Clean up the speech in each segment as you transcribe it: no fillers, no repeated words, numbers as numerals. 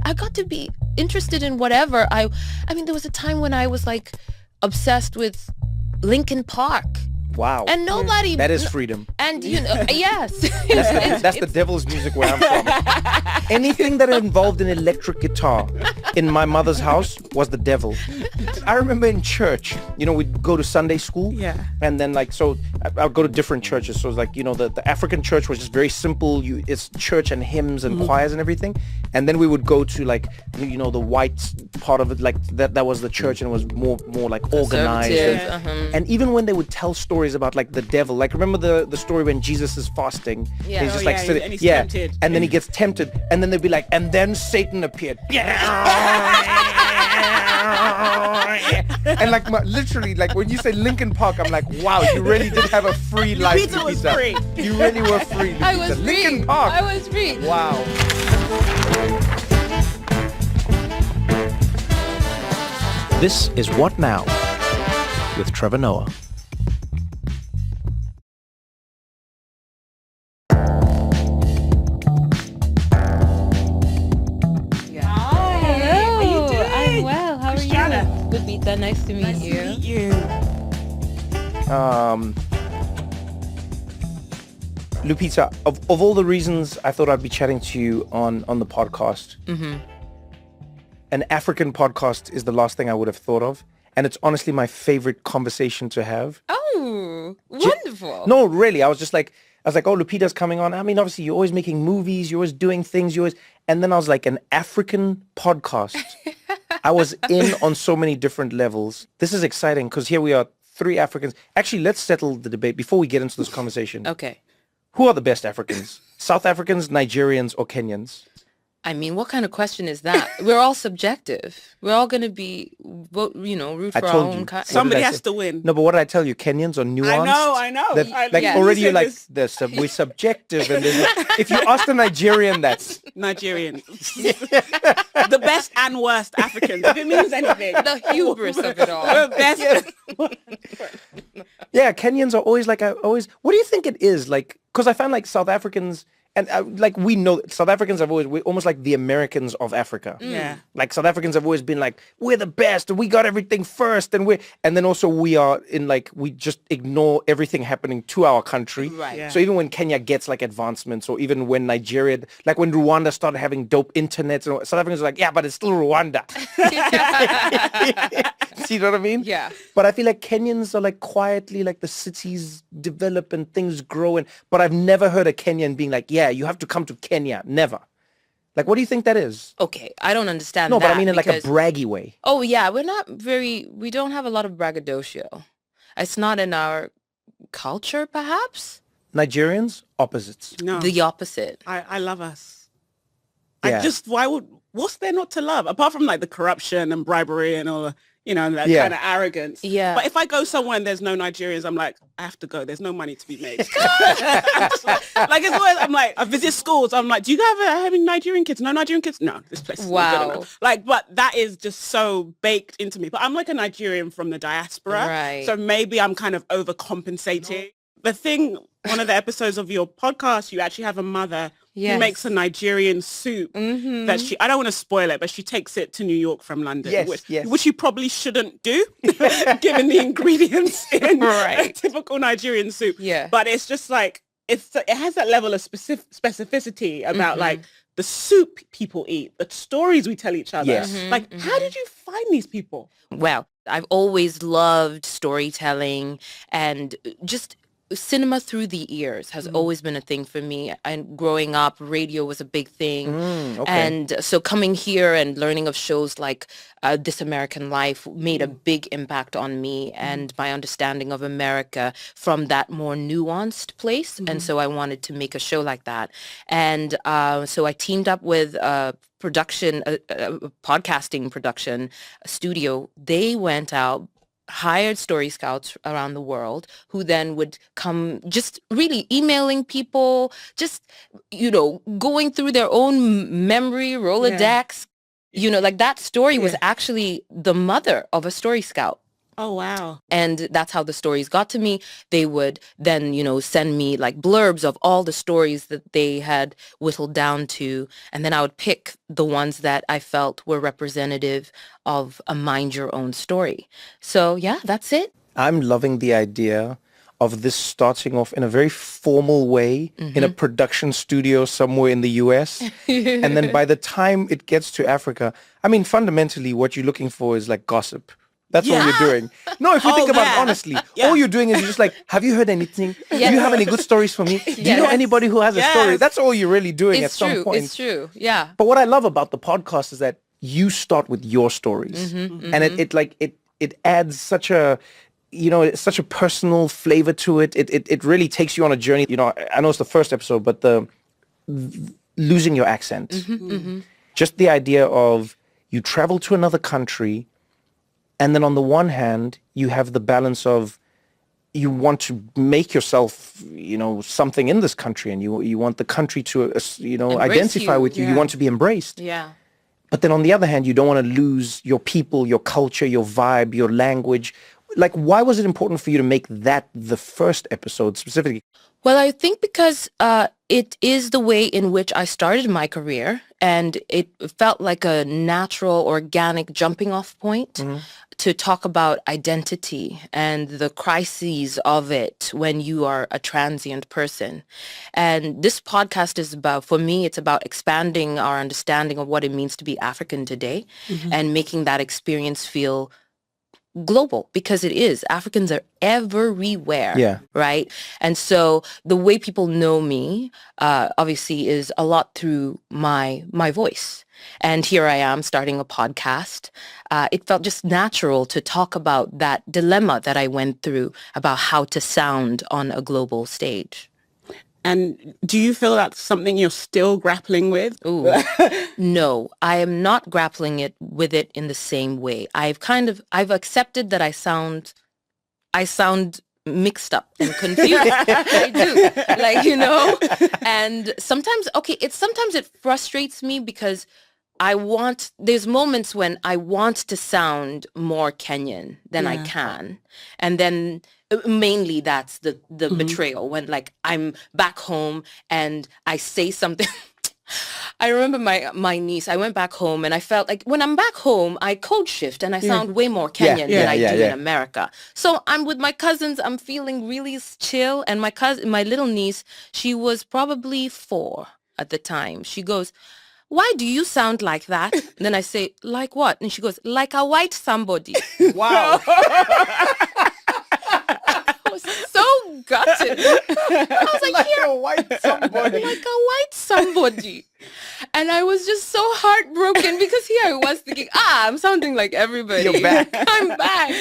I got to be interested in whatever. I mean, there was a time when I was like obsessed with Linkin Park. Wow. And nobody... That is freedom. And, you know, yes. That's the devil's music where I'm from. Anything that involved an electric guitar in my mother's house was the devil. I remember in church, you know, we'd go to Sunday school. Yeah. And then like, so I'll go to different churches. So it's like, you know, the African church was just very simple. It's church and hymns and choirs and everything. And then we would go to like, you know, the white part of it, like that was the church, and it was more like organized. And even when they would tell stories about like the devil, like remember the story when Jesus is fasting, Yeah. he's just Oh, like yeah, sitting, and he's tempted. and then he gets tempted, and then they'd be like, and then Satan appeared. And like literally, like when you say Linkin Park, I'm like, wow, you really did have a free life. Lupita was free. You really were free. I was Lupita. free. Linkin Park. I was free. Wow. This is What Now with Trevor Noah. Hello. I'm well. How are Christiana. you? Lupita, nice to meet Nice you. to meet you. Lupita, of all the reasons I thought I'd be chatting to you on the podcast, an African podcast is the last thing I would have thought of. And it's honestly my favorite conversation to have. Oh, wonderful. No, really. I was like, oh, Lupita's coming on. I mean, obviously, you're always making movies. You're always doing things. And then I was like, an African podcast. I was in on so many different levels. This is exciting because here we are, 3 Africans. Actually, let's settle the debate before we get into this conversation. Okay. Who are the best Africans? South Africans, Nigerians, or Kenyans? I mean, what kind of question is that? We're all subjective. We're all going to be, root for our told own you. kind. Somebody did I has say? to win. No, but what did I tell you? Kenyans are nuanced. I know. Like Yes. already you're like, this. we're subjective. And if you ask a Nigerian, that's... Nigerian. The best and worst Africans, if it means anything. The hubris of it all. The best. Yeah, Kenyans are always like, what do you think it is? Like, because I find like South Africans, and like we know South Africans we're almost like the Americans of Africa. Yeah. Like South Africans have always been like, we're the best and we got everything first, and then also we are in like, we just ignore everything happening to our country. Right. Yeah. So even when Kenya gets like advancements, or even when Nigeria, like when Rwanda started having dope internet, and South Africans are like, yeah, but it's still Rwanda. See what I mean? Yeah. But I feel like Kenyans are like quietly, like the cities develop and things grow, but I've never heard a Kenyan being like, yeah, you have to come to Kenya. Never. Like, what do you think that is? Okay, I don't understand No, that. but I mean in like a because- braggy way. Oh, yeah, we don't have a lot of braggadocio. It's not in our culture, perhaps? Nigerians, opposites. No. The opposite. I love us. Yeah. What's there not to love? Apart from like the corruption and bribery and all, that Yeah. kind of arrogance. Yeah. But if I go somewhere and there's no Nigerians, I'm like, I have to go. There's no money to be made. Like it's always, I'm like, I visit schools. I'm like, do you guys have any Nigerian kids? No Nigerian kids? No, this place is not good Wow. enough. Like, but that is just so baked into me. But I'm like a Nigerian from the diaspora. Right. So maybe I'm kind of overcompensating. The thing, one of the episodes of your podcast, you actually have a mother Yes. who makes a Nigerian soup that I don't want to spoil it, but she takes it to New York from London, Yes, yes. which you probably shouldn't do given the ingredients in a Right. typical Nigerian soup. Yeah. But it's just like, it has that level of specificity about like the soup people eat, the stories we tell each other. Yes. Like, how did you find these people? Well, I've always loved storytelling, and just cinema through the ears has always been a thing for me. And growing up, radio was a big thing. Okay. And so coming here and learning of shows like This American Life made a big impact on me and my understanding of America from that more nuanced place. And so I wanted to make a show like that. And so I teamed up with a podcasting production studio. They went out, hired story scouts around the world who then would come just really emailing people, just, going through their own memory, Rolodex. Like that story was actually the mother of a story scout. Oh, wow. And that's how the stories got to me. They would then, send me like blurbs of all the stories that they had whittled down to. And then I would pick the ones that I felt were representative of a mind your own story. So yeah, that's it. I'm loving the idea of this starting off in a very formal way in a production studio somewhere in the US. And then by the time it gets to Africa, I mean, fundamentally, what you're looking for is like gossip. That's all you're doing. No, if you think about it honestly, all you're doing is you're just like, have you heard anything? Do you have any good stories for me? Do you know anybody who has a story? That's all you're really doing at some point. It's true. Yeah. But what I love about the podcast is that you start with your stories. And it adds such a, such a personal flavor to it. It really takes you on a journey. I know it's the first episode, but the losing your accent. Just the idea of you travel to another country, and then on the one hand, you have the balance of you want to make yourself, something in this country, and you want the country to, identify with you. You want to be embraced. Yeah. But then on the other hand, you don't want to lose your people, your culture, your vibe, your language. Like, why was it important for you to make that the first episode specifically? Well, I think because it is the way in which I started my career, and it felt like a natural, organic jumping off point to talk about identity and the crises of it when you are a transient person. And this podcast is about, for me, it's about expanding our understanding of what it means to be African today and making that experience feel global, because it is. Africans are everywhere, right? And so the way people know me, obviously, is a lot through my voice. And here I am starting a podcast. It felt just natural to talk about that dilemma that I went through about how to sound on a global stage. And do you feel that's something you're still grappling with? Ooh, no, I am not grappling with it in the same way. I've accepted that I sound mixed up and confused. I do, and sometimes it frustrates me because there's moments when I want to sound more Kenyan than I can. And then mainly that's the betrayal when like I'm back home and I say something. I remember my niece, I went back home and I felt like when I'm back home, I code shift and I sound way more Kenyan than I do in America. So I'm with my cousins, I'm feeling really chill. And my little niece, she was probably 4 at the time. She goes, "Why do you sound like that?" And then I say, "Like what?" And she goes, "Like a white somebody." Wow. I was so gutted. I was like a white somebody. Like a white somebody. And I was just so heartbroken because here I was thinking, I'm sounding like everybody. You're back. I'm back.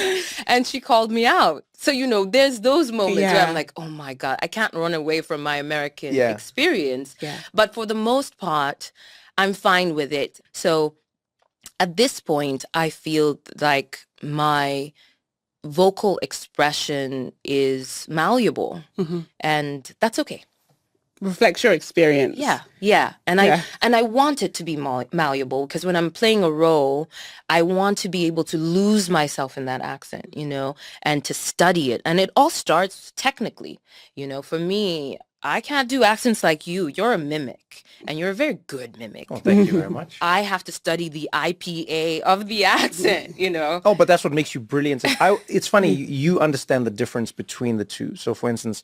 And she called me out. So, there's those moments where I'm like, oh my God, I can't run away from my American experience. Yeah. But for the most part, I'm fine with it. So at this point, I feel like my vocal expression is malleable, and that's okay. Reflects your experience. Yeah. And I want it to be malleable, because when I'm playing a role, I want to be able to lose myself in that accent, and to study it. And it all starts technically, for me, I can't do accents like you. You're a mimic, and you're a very good mimic. Oh, thank you very much. I have to study the IPA of the accent, Oh, but that's what makes you brilliant. It's funny, you understand the difference between the two. So, for instance,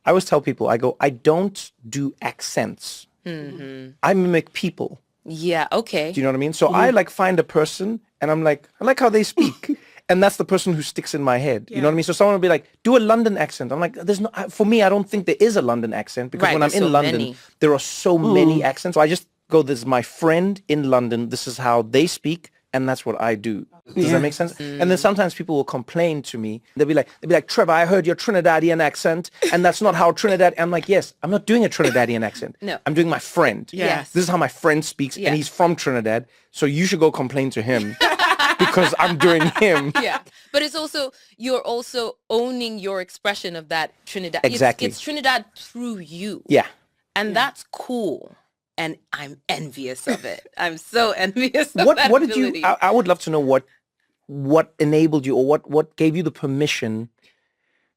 I always tell people, I don't do accents. I mimic people. Yeah, okay. Do you know what I mean? So I find a person, and I'm like, I like how they speak. And that's the person who sticks in my head. You know what I mean? So someone will be like, do a London accent. I'm like, for me, I don't think there is a London accent, because when I'm in London, there are so many accents. So I just go, this is my friend in London. This is how they speak. And that's what I do. Does that make sense? And then sometimes people will complain to me. They'll be like, Trevor, I heard your Trinidadian accent, and that's not how Trinidad. I'm like, yes, I'm not doing a Trinidadian accent. No. I'm doing my friend. Yes. This is how my friend speaks, and he's from Trinidad. So you should go complain to him. Because I'm doing him. Yeah. But you're also owning your expression of that Trinidad. Exactly. It's Trinidad through you. Yeah. And that's cool. And I'm envious of it. I'm so envious of What that did ability. I would love to know what what enabled you, or what gave you the permission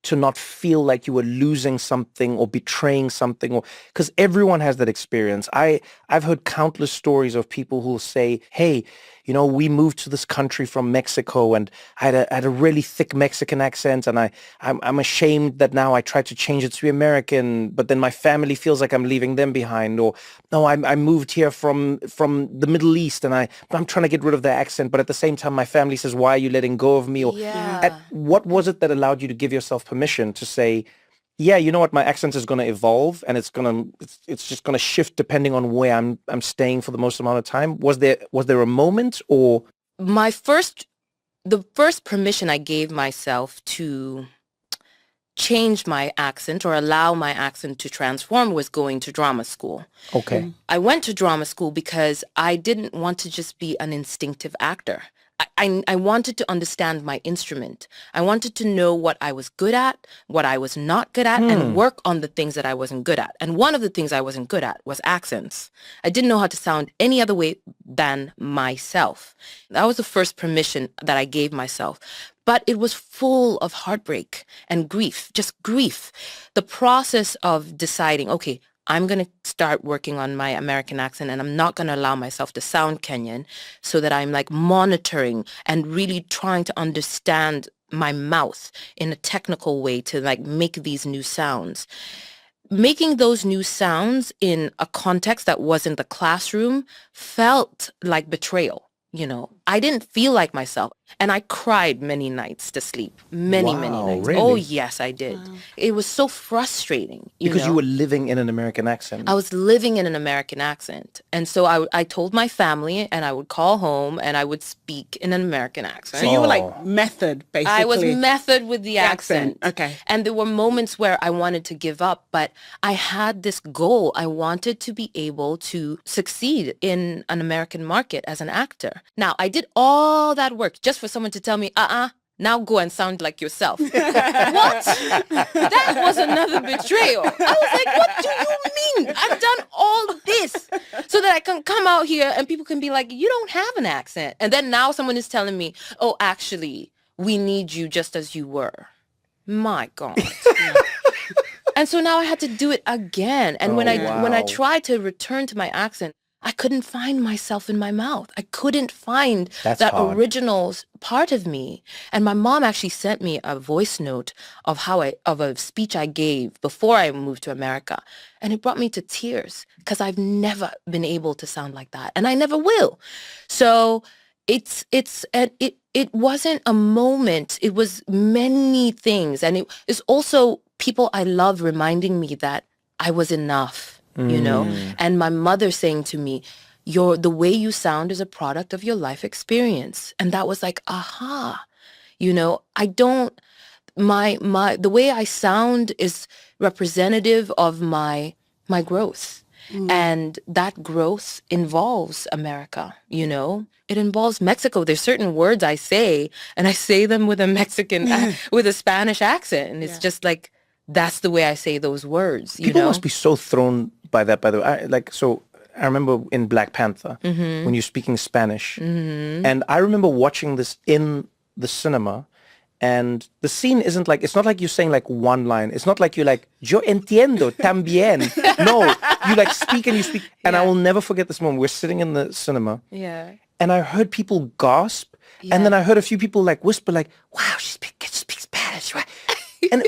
to not feel like you were losing something or betraying something, or because everyone has that experience. I've heard countless stories of people who say, hey, you know, we moved to this country from Mexico and I had a really thick Mexican accent, and I'm ashamed that now I try to change it to be American, but then my family feels like I'm leaving them behind. Or no, I moved here from the Middle East and I'm trying to get rid of their accent, but at the same time my family says, why are you letting go of me? Or what was it that allowed you to give yourself permission to say, yeah, you know what, my accent is going to evolve, and it's just going to shift depending on where I'm staying for the most amount of time? Was there a moment, or the first permission I gave myself to change my accent or allow my accent to transform was going to drama school. Okay. I went to drama school because I didn't want to just be an instinctive actor. I wanted to understand my instrument. I wanted to know what I was good at, what I was not good at, and work on the things that I wasn't good at. And one of the things I wasn't good at was accents. I didn't know how to sound any other way than myself. That was the first permission that I gave myself. But it was full of heartbreak and grief, just grief. The process of deciding, okay, I'm going to start working on my American accent, and I'm not going to allow myself to sound Kenyan, so that I'm like monitoring and really trying to understand my mouth in a technical way to like make these new sounds. Making those new sounds in a context that wasn't the classroom felt like betrayal. You know, I didn't feel like myself. And I cried many nights to sleep. Many nights. Really? Oh, yes, I did. Wow. It was so frustrating. Because you were living in an American accent. I was living in an American accent. And so I told my family, and I would call home and I would speak in an American accent. So you were like method, basically. I was method with the accent. Okay. And there were moments where I wanted to give up, but I had this goal. I wanted to be able to succeed in an American market as an actor. Now, I did all that work just for someone to tell me, now go and sound like yourself. What? That was another betrayal. I was like, what do you mean? I've done all this so that I can come out here and people can be like, you don't have an accent. And then now someone is telling me, oh, actually, we need you just as you were. My God. And so now I had to do it again. And when I tried to return to my accent, I couldn't find myself in my mouth. I couldn't find that original part of me. And my mom actually sent me a voice note of a speech I gave before I moved to America. And it brought me to tears because I've never been able to sound like that. And I never will. So it wasn't a moment. It was many things. And it is also people I love reminding me that I was enough. You know, and my mother saying to me, the way you sound is a product of your life experience. And that was like, aha, you know, the way I sound is representative of my growth. And that growth involves America, you know, it involves Mexico. There's certain words I say, and I say them with a Mexican, with a Spanish accent. And it's just like, that's the way I say those words. People must be so thrown by that, by the way. I remember in Black Panther, when you're speaking Spanish, and I remember watching this in the cinema, and the scene isn't like, it's not like you're saying like one line. It's not like you're like, yo entiendo también. No, you like speak and you speak. And I will never forget this moment. We're sitting in the cinema, and I heard people gasp, and then I heard a few people like whisper like, wow, she speaks Spanish, right? And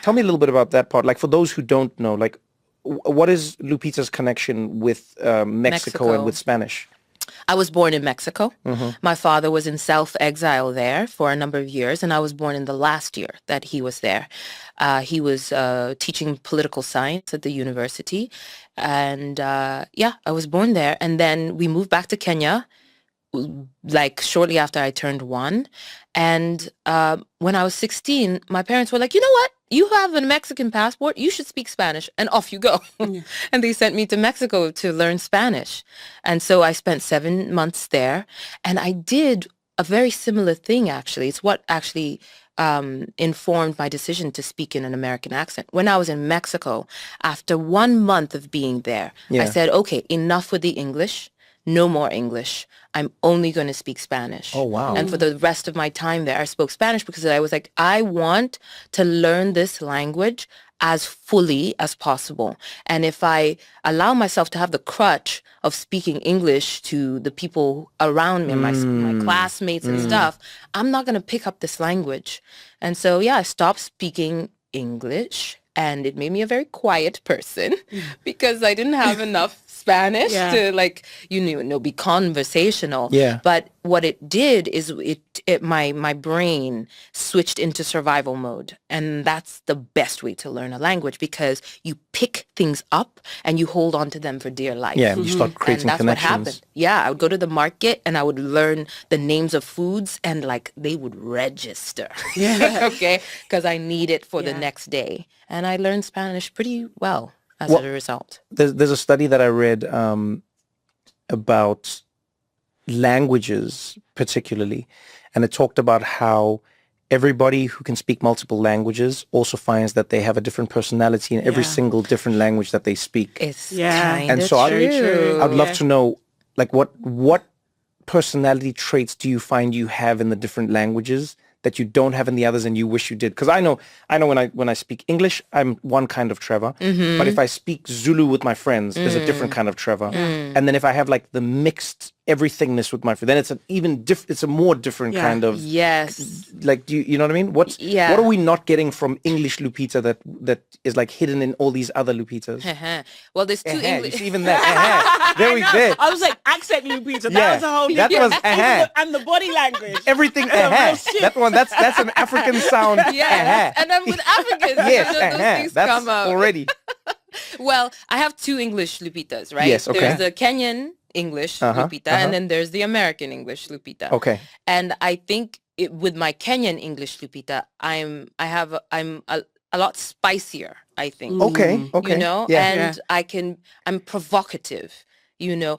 tell me a little bit about that part. Like, for those who don't know, like, what is Lupita's connection with Mexico and with Spanish? I was born in Mexico. My father was in self-exile there for a number of years, and I was born in the last year that he was there. He was teaching political science at the university. And I was born there. And then we moved back to Kenya, like shortly after I turned 1. And when I was 16, my parents were like, you know what? You have a Mexican passport. You should speak Spanish. And off you go. And they sent me to Mexico to learn Spanish. And so I spent 7 months there. And I did a very similar thing, actually. It's what actually informed my decision to speak in an American accent. When I was in Mexico, after 1 month of being there, I said, okay, enough with the English. no more English. I'm only going to speak Spanish. Oh, wow. And for the rest of my time there, I spoke Spanish because I was like, I want to learn this language as fully as possible. And if I allow myself to have the crutch of speaking English to the people around me, my classmates and stuff, I'm not going to pick up this language. And so, yeah, I stopped speaking English, and it made me a very quiet person because I didn't have enough Spanish to be conversational. Yeah. But what it did is my brain switched into survival mode. And that's the best way to learn a language because you pick things up and you hold on to them for dear life. Yeah, you start creating and that's connections. what happened. Yeah, I would go to the market and I would learn the names of foods and they would register. Yeah. Okay, because I need it for the next day. And I learned Spanish pretty well as a result. There's a study that I read about languages particularly, and it talked about how everybody who can speak multiple languages also finds that they have a different personality in every single different language that they speak. It's And so I'd love to know, like, what personality traits do you find you have in the different languages that you don't have in the others and you wish you did? Because I know when I speak English, I'm one kind of Trevor. But if I speak Zulu with my friends, there's a different kind of Trevor. And then if I have like the mixed everythingness with my friends, then it's a more different kind of like, do you know what I mean? What are we not getting from English Lupita that is like hidden in all these other Lupitas? Well, there's two English. You see, even that. There we go. I was like, accent Lupita. That was a whole that was and the body language. Everything that one that's an African sound. And I'm with Africans. Yes, those things that's come out. already. Well, I have two English Lupitas, right? Yes, okay. There's the Kenyan English Lupita, and then there's the American English Lupita. Okay. And I think with my Kenyan English Lupita, I'm a lot spicier, I think. Okay. You know, I'm provocative, you know,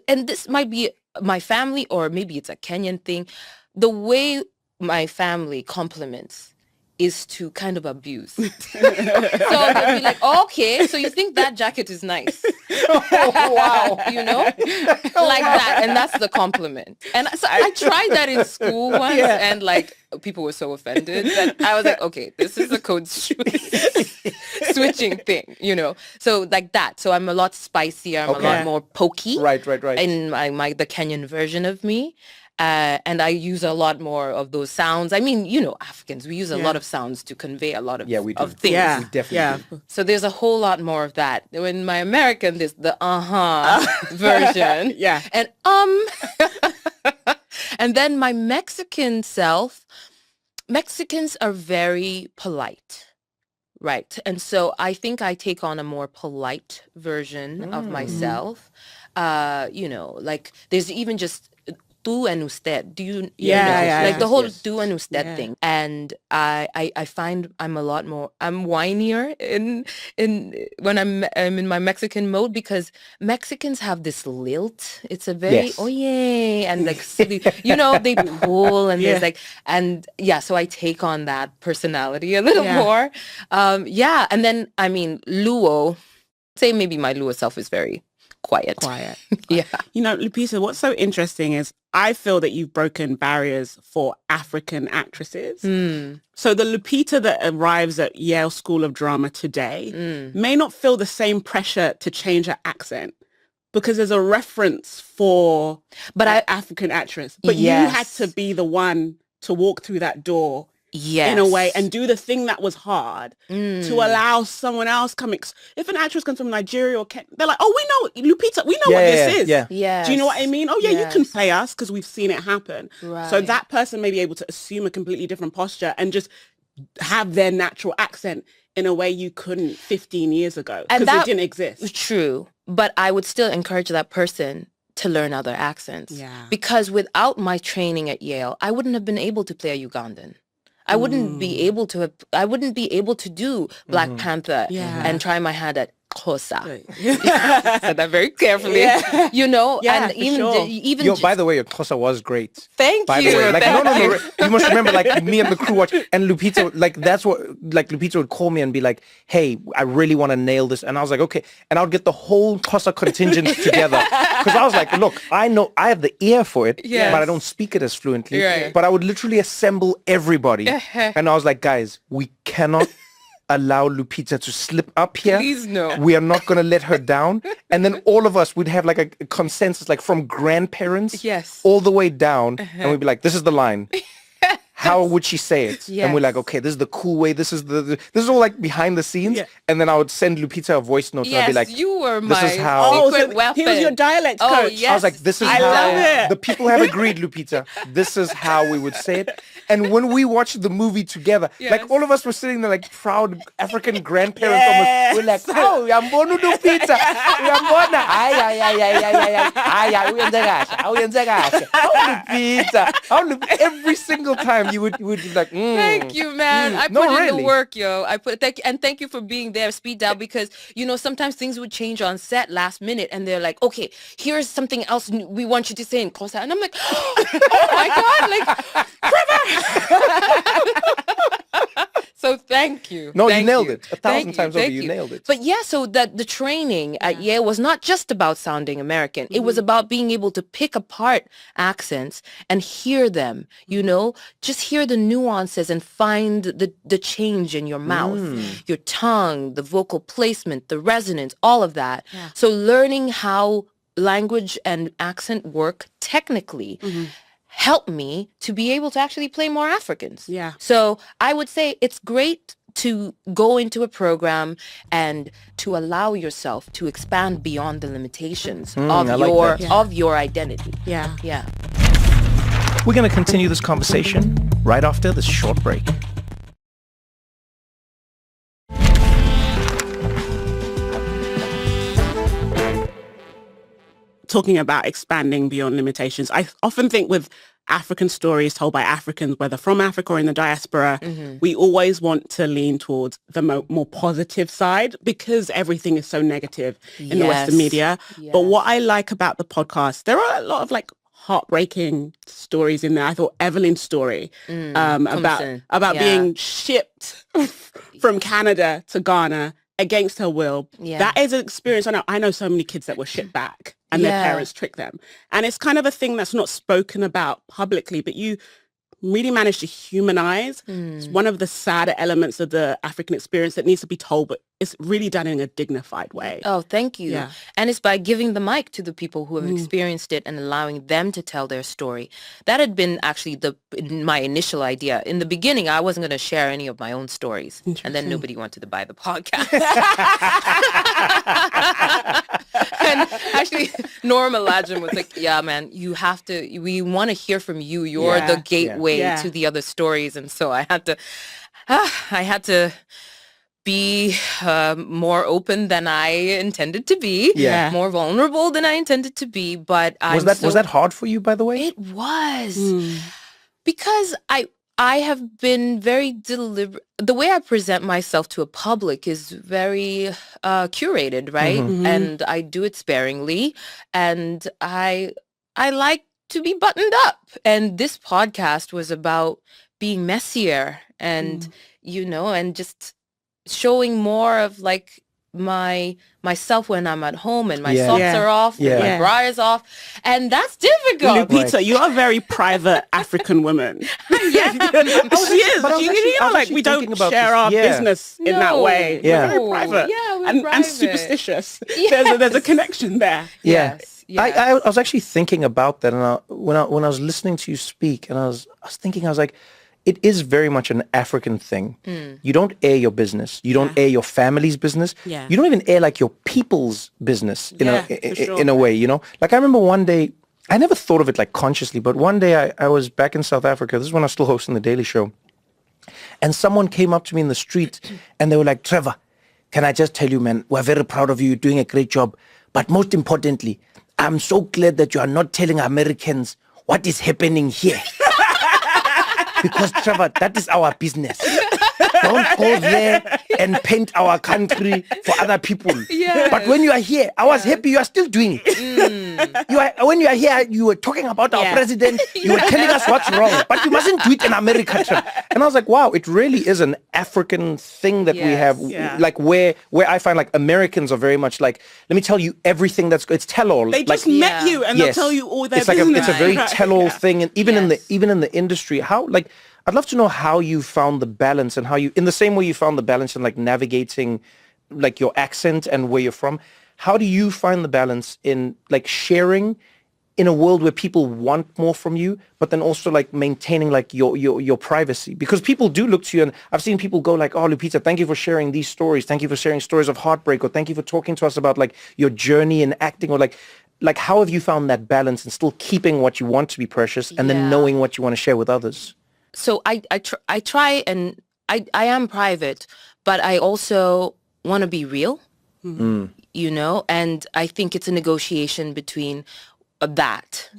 and this might be my family, or maybe it's a Kenyan thing. The way my family compliments is to kind of abuse. So they'll be like, okay, so you think that jacket is nice. Wow. You know? Like that. And that's the compliment. And so I tried that in school once and like people were so offended that I was like, okay, this is a code switching thing, you know? So like that. So I'm a lot spicier. I'm a lot more pokey. Right. In the Kenyan version of me. And I use a lot more of those sounds. I mean, you know, Africans, we use a lot of sounds to convey a lot of, we do. of things. Yeah, we definitely do. So there's a whole lot more of that. When my American, there's the version. Yeah. And and then my Mexican self, Mexicans are very polite. Right. And so I think I take on a more polite version of myself. You know, like there's even just tú and usted. Do you know? Like the whole tú and usted thing. And I find I'm a lot more, I'm whinier in when I'm in my Mexican mode, because Mexicans have this lilt. It's a very, oye, and like, you know, they pull and there's like, and so I take on that personality a little more. And then, I mean, Luo, say maybe my Luo self is very quiet. Yeah. You know, Lupita, what's so interesting is I feel that you've broken barriers for African actresses. So the Lupita that arrives at Yale School of Drama today may not feel the same pressure to change her accent because there's a reference for an African actress. But you had to be the one to walk through that door in a way and do the thing that was hard to allow someone else if an actress comes from Nigeria or Kenya, they're like, oh, we know Lupita, we know what this is. Do you know what I mean? Oh yeah, you can play us because we've seen it happen. So that person may be able to assume a completely different posture and just have their natural accent in a way you couldn't 15 years ago because it didn't exist. True. But I would still encourage that person to learn other accents. Yeah. Because without my training at Yale, I wouldn't have been able to play a Ugandan. I wouldn't be able to do Black Panther and try my hand at Xhosa. Said that very carefully. Yeah. You know, Yeah, and for even sure. even Yo, by the way, your Xhosa was great. thank By you. the way, like thank no, you. you must remember, like me and the crew watch, and Lupita, like that's what, like Lupita would call me and be like, "Hey, I really want to nail this," and I was like, "Okay," and I would get the whole Xhosa contingent together because I was like, "Look, I know I have the ear for it, Yes. but I don't speak it as fluently." Right. But I would literally assemble everybody, and I was like, "Guys, we cannot." Allow Lupita to slip up here. Please no. We are not going to let her down. And then all of us would have like a consensus, like from grandparents Yes. all the way down. And we'd be like, this is the line. How would she say it? Yes. And we're like, okay, this is the cool way. This is this is all like behind the scenes. Yeah. And then I would send Lupita a voice note. And I'd be Yes, like, you were this my is how. secret so weapon. he was your dialect Oh, coach. yes. I was like, this is I how love it. the people have agreed, Lupita. This is how we would say it. And when we watched the movie together, like Yes. all of us were sitting there like proud African grandparents Yes. almost. We're like, oh, uyambona Lupita. Uyambona. Ay, uyenze kahle. Oh, Lupita. Every single time you would be like, Thank you, man. I No, put in really. the work, yo. Thank you for being there, speed dial, because you know sometimes things would change on set last minute, and they're like, okay, here's something else we want you to say in Xhosa, and I'm like, oh my god, like Trevor. So thank you. No, you Thank nailed you. it. 1,000 Thank times you. over, Thank you nailed it. But yeah, so that the training at Yale was not just about sounding American. It was about being able to pick apart accents and hear them, you know, just hear the nuances and find the change in your mouth, your tongue, the vocal placement, the resonance, all of that. Yeah. So learning how language and accent work technically helped me to be able to actually play more Africans. Yeah. So I would say it's great to go into a program and to allow yourself to expand beyond the limitations of I like your that. Yeah. of your identity. Yeah. Yeah. We're going to continue this conversation right after this short break. Talking about expanding beyond limitations, I often think with African stories told by Africans, whether from Africa or in the diaspora, we always want to lean towards the more positive side because everything is so negative in the Western Yes. media. But what I like about the podcast, there are a lot of like heartbreaking stories in there. I thought Evelyn's story about Yeah. being shipped from Canada to Ghana against her will. Yeah. That is an experience. I know so many kids that were shipped back and their Yeah. parents tricked them. And it's kind of a thing that's not spoken about publicly, but you really managed to humanize. It's one of the sadder elements of the African experience that needs to be told, but it's really done in a dignified way. Oh, thank you. Yeah. And it's by giving the mic to the people who have experienced it and allowing them to tell their story. That had been actually my initial idea. In the beginning, I wasn't going to share any of my own stories. And then nobody wanted to buy the podcast. And actually, Norma Lajim was like, yeah, man, we want to hear from you. You're Yeah. the gateway Yeah. to the other stories. And so I had to be more open than I intended to be, Yeah. more vulnerable than I intended to be. But Was that hard for you, by the way? It was because I have been very deliberate. The way I present myself to a public is very curated, right? And I do it sparingly, and I like to be buttoned up. And this podcast was about being messier and and just showing more of like myself when I'm at home and my Yeah. socks Yeah. are off, Yeah. and my bra is off, and that's difficult. Lupita, you are a very private African woman. Yeah. She is. but I was You actually- I was like actually we don't thinking about share this. our Yeah. business in that No. way. Yeah. We're very private. Yeah, we're and private. superstitious. Yes. There's a connection there. Yeah. Yes, yes. I was actually thinking about that, and when I was listening to you speak, and I was thinking, I was like, it is very much an African thing. You don't air your business. You don't air your family's business. Yeah. You don't even air like your people's business Yeah, for sure. in a way, you know? Like I remember one day, I never thought of it like consciously, but one day I was back in South Africa. This is when I was still hosting The Daily Show. And someone came up to me in the street and they were like, Trevor, can I just tell you, man, we're very proud of you. You're doing a great job. But most importantly, I'm so glad that you are not telling Americans what is happening here. Because Trevor, that is our business. Don't go there and paint our country for other people. Yes. But when you are here, I was happy you are still doing it. When you are here, you were talking about our president, you were telling us what's wrong, but you mustn't do it in America. And I was like, wow, it really is an African thing that we have, like where I find like Americans are very much like, let me tell you everything it's tell-all. They just met you and they'll tell you all their It's business. a very tell-all thing, and even in the industry, how like I'd love to know how you found the balance and how you, in the same way you found the balance in like navigating like your accent and where you're from, how do you find the balance in like sharing in a world where people want more from you, but then also like maintaining like your privacy? Because people do look to you, and I've seen people go like, oh, Lupita, thank you for sharing these stories. Thank you for sharing stories of heartbreak, or thank you for talking to us about like your journey in acting, or like how have you found that balance and still keeping what you want to be precious and then knowing what you want to share with others? So I try, and I am private, but I also want to be real, you know, and I think it's a negotiation between that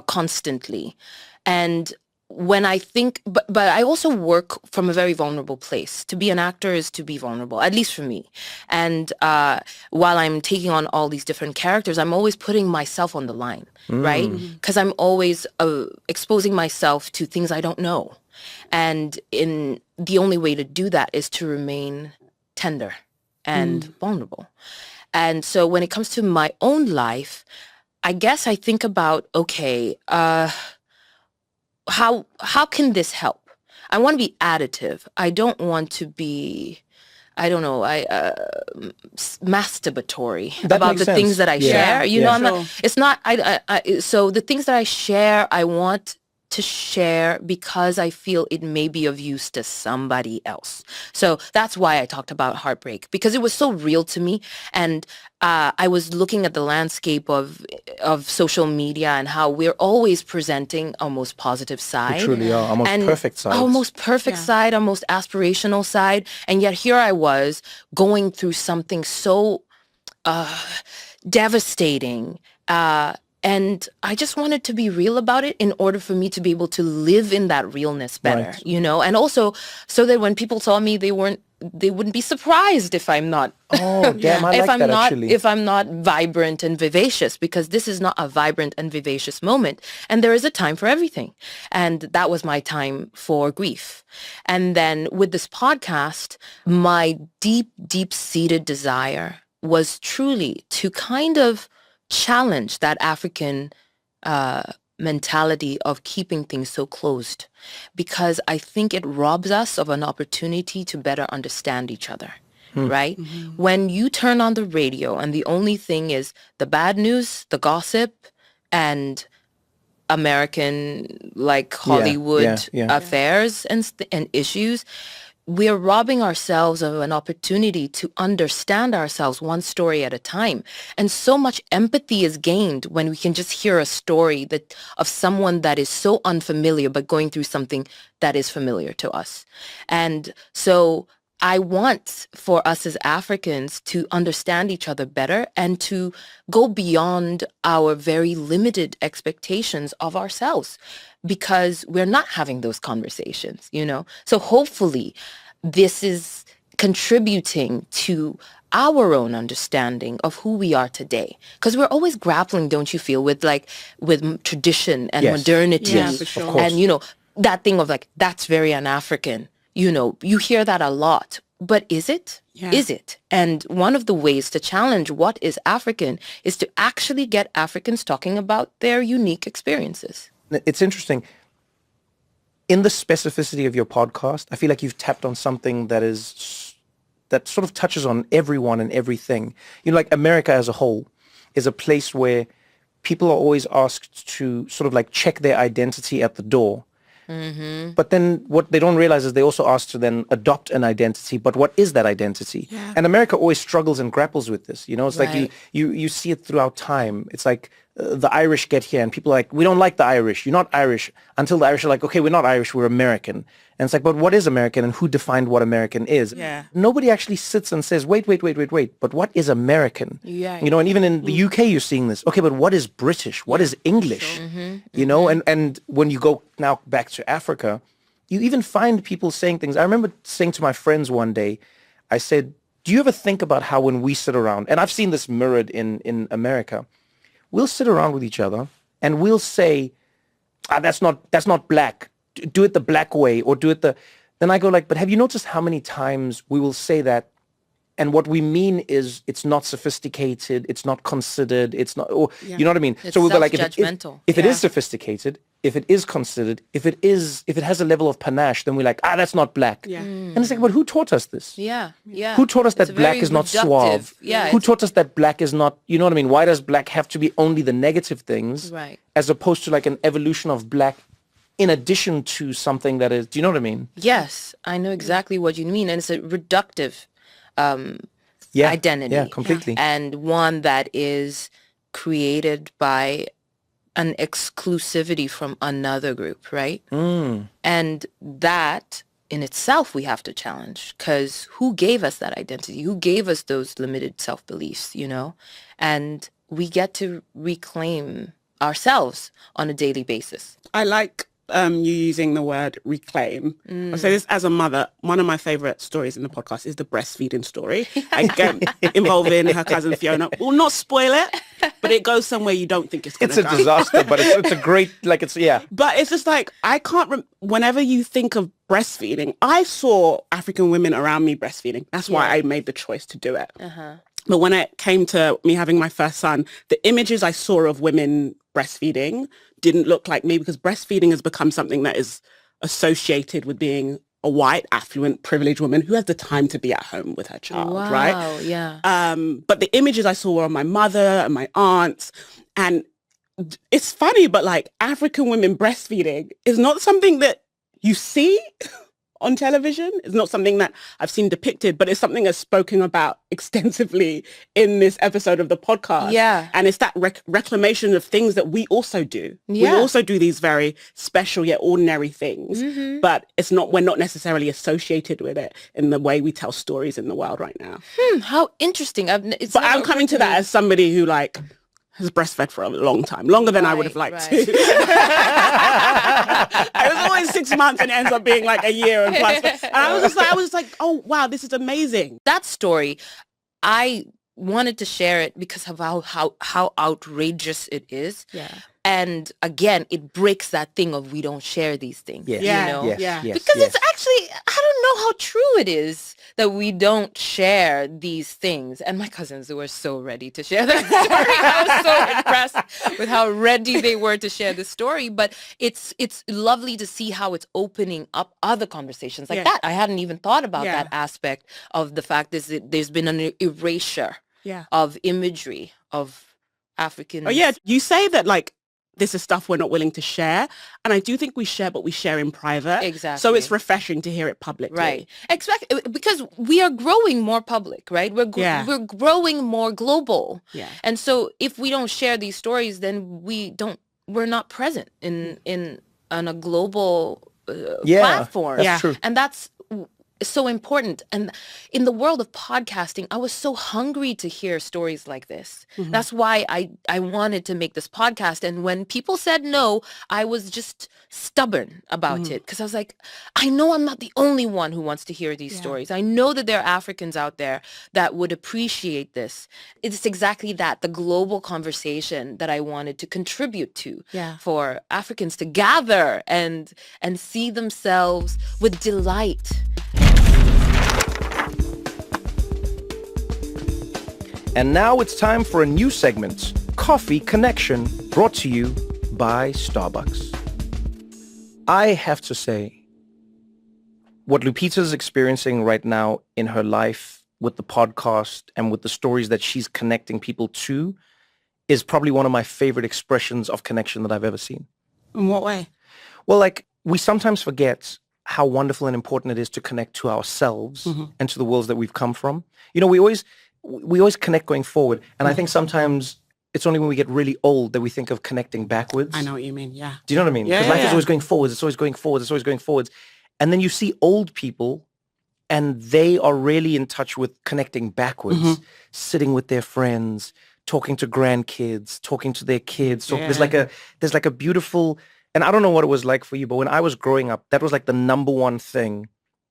constantly. And when I think, but I also work from a very vulnerable place. To be an actor is to be vulnerable, at least for me. And while I'm taking on all these different characters, I'm always putting myself on the line, right? Because I'm always exposing myself to things I don't know. And the only way to do that is to remain tender and vulnerable. And so when it comes to my own life, I guess I think about, okay, how can this help? I want to be additive. I don't want to be, I don't know, masturbatory about the things that I share. You know, I'm not, it's not, so the things that I share, I want to share because I feel it may be of use to somebody else. So that's why I talked about heartbreak, because it was so real to me. And I was looking at the landscape of social media and how we're always presenting our most positive side. We truly are, our most perfect side. Our most perfect side, our most aspirational side. And yet here I was going through something so devastating, and I just wanted to be real about it in order for me to be able to live in that realness better, you know, and also so that when people saw me, they wouldn't be surprised if I'm not. Oh, damn, I like that actually. If I'm not vibrant and vivacious, because this is not a vibrant and vivacious moment. And there is a time for everything. And that was my time for grief. And then with this podcast, my deep, deep-seated desire was truly to kind of challenge that African mentality of keeping things so closed, because I think it robs us of an opportunity to better understand each other, right? When you turn on the radio and the only thing is the bad news, the gossip, and American, like Hollywood affairs and issues, we are robbing ourselves of an opportunity to understand ourselves one story at a time. And so much empathy is gained when we can just hear a story of someone that is so unfamiliar, but going through something that is familiar to us. And so I want for us as Africans to understand each other better and to go beyond our very limited expectations of ourselves, because we're not having those conversations, you know? So hopefully this is contributing to our own understanding of who we are today. Because we're always grappling, don't you feel, with tradition and modernity. Yes, for sure. And, you know, that thing of like, that's very un-African. You know, you hear that a lot. But is it? Yeah. Is it? And one of the ways to challenge what is African is to actually get Africans talking about their unique experiences. It's interesting. In the specificity of your podcast, I feel like you've tapped on something that sort of touches on everyone and everything. You know, like America as a whole is a place where people are always asked to sort of like check their identity at the door. Mm-hmm. But then what they don't realize is they also asked to then adopt an identity. But what is that identity? Yeah. And America always struggles and grapples with this. You know, it's like you see it throughout time. It's like the Irish get here and people are like, we don't like the Irish. You're not Irish. Until the Irish are like, okay, we're not Irish, we're American. And it's like, but what is American and who defined what American is? Yeah. Nobody actually sits and says, wait. But what is American? Yeah. You know, and even in the UK, you're seeing this. Okay, but what is British? What is English? Mm-hmm. You know, and when you go now back to Africa, you even find people saying things. I remember saying to my friends one day, I said, do you ever think about how when we sit around, and I've seen this mirrored in America, we'll sit around with each other and we'll say, that's not black. Do it the black way, or do it the... Then I go like, but have you noticed how many times we will say that, and what we mean is it's not sophisticated, it's not considered, it's not, or you know what I mean? It's so we'll go like, self-judgmental. if it is sophisticated, if it is considered, if it has a level of panache, then we're like, that's not black. Yeah. And it's like, but who taught us this? Yeah. Who taught us that black very is not reductive. suave? Yeah, Who taught us that black is not, you know what I mean? Why does black have to be only the negative things, Right. as opposed to like an evolution of black in addition to something that is, do you know what I mean? Yes, I know exactly what you mean. And it's a reductive identity. Yeah, completely. And one that is created by an exclusivity from another group, right? And that in itself we have to challenge, because who gave us that identity? Who gave us those limited self-beliefs, you know? And we get to reclaim ourselves on a daily basis. I like you using the word reclaim. I say this as a mother. One of my favorite stories in the podcast is the breastfeeding story. I get involved in her cousin Fiona. We'll not spoil it, but it goes somewhere you don't think it's going to go. It's a disaster, but it's a great, like, it's, yeah. But it's just like, I can't, whenever you think of breastfeeding, I saw African women around me breastfeeding. That's why I made the choice to do it. But when it came to me having my first son, the images I saw of women breastfeeding didn't look like me, because breastfeeding has become something that is associated with being a white, affluent, privileged woman who has the time to be at home with her child, right? Wow, yeah. But the images I saw were of my mother and my aunts. And it's funny, but like African women breastfeeding is not something that you see on television. It's not something that I've seen depicted, but it's something that's spoken about extensively in this episode of the podcast. Yeah. And it's that reclamation of things that we also do. Yeah. We also do these very special yet ordinary things, but we're not necessarily associated with it in the way we tell stories in the world right now. How interesting. But I'm coming to that as somebody who like has breastfed for a long time, longer than I would have liked to. It was always 6 months and it ends up being like a year and plus. And I was like, oh, wow, this is amazing. That story, I wanted to share it because of how outrageous it is. Yeah. And again, it breaks that thing of we don't share these things. Yeah. You know? Yeah. Because it's actually, I don't know how true it is that we don't share these things. And my cousins were so ready to share that story. I was so impressed with how ready they were to share the story. But it's lovely to see how it's opening up other conversations like that. I hadn't even thought about that aspect of the fact that there's been an erasure of imagery of African. Oh, yeah. You say that like, this is stuff we're not willing to share. And I do think we share, but we share in private. Exactly. So it's refreshing to hear it publicly. Right. Because we are growing more public, right? We're growing more global. Yeah. And so if we don't share these stories, then we're not present on a global platform. That's true. And that's so important. And in the world of podcasting, I was so hungry to hear stories like this. That's why I wanted to make this podcast. And when people said no, I was just stubborn about it, because I was like, I know I'm not the only one who wants to hear these stories. I know that there are Africans out there that would appreciate this. It's exactly that, the global conversation that I wanted to contribute to for Africans to gather and see themselves with delight. And now it's time for a new segment, Coffee Connection, brought to you by Starbucks. I have to say, what Lupita's experiencing right now in her life with the podcast and with the stories that she's connecting people to is probably one of my favorite expressions of connection that I've ever seen. In what way? Well, like, we sometimes forget how wonderful and important it is to connect to ourselves and to the worlds that we've come from. You know, we always connect going forward. And I think sometimes it's only when we get really old that we think of connecting backwards. I know what you mean, yeah. Do you know what I mean? Because life is always going forwards. It's always going forwards. It's always going forwards. And then you see old people and they are really in touch with connecting backwards, sitting with their friends, talking to grandkids, talking to their kids. So there's like a beautiful, and I don't know what it was like for you, but when I was growing up, that was like the number one thing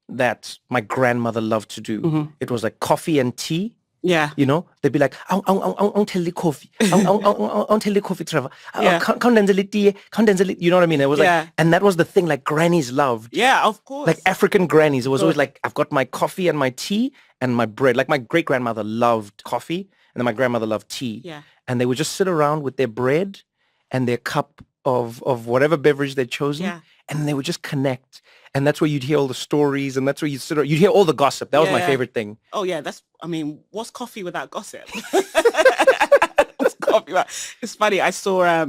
that my grandmother loved to do. It was like coffee and tea. Yeah. You know, they'd be like, I'll tell you coffee. I'll tell you coffee, Trevor. Yeah. Come dance a little, come dance a little. You know what I mean? It was like, and that was the thing like grannies loved. Yeah, of course. Like African grannies. It was always like, I've got my coffee and my tea and my bread. Like my great grandmother loved coffee and then my grandmother loved tea. Yeah. And they would just sit around with their bread and their cup of whatever beverage they'd chosen. Yeah. And they would just connect. And that's where you'd hear all the stories and that's where you'd you'd hear all the gossip. That was my favorite thing. Oh yeah, what's coffee without gossip? What's coffee without? It's funny. I saw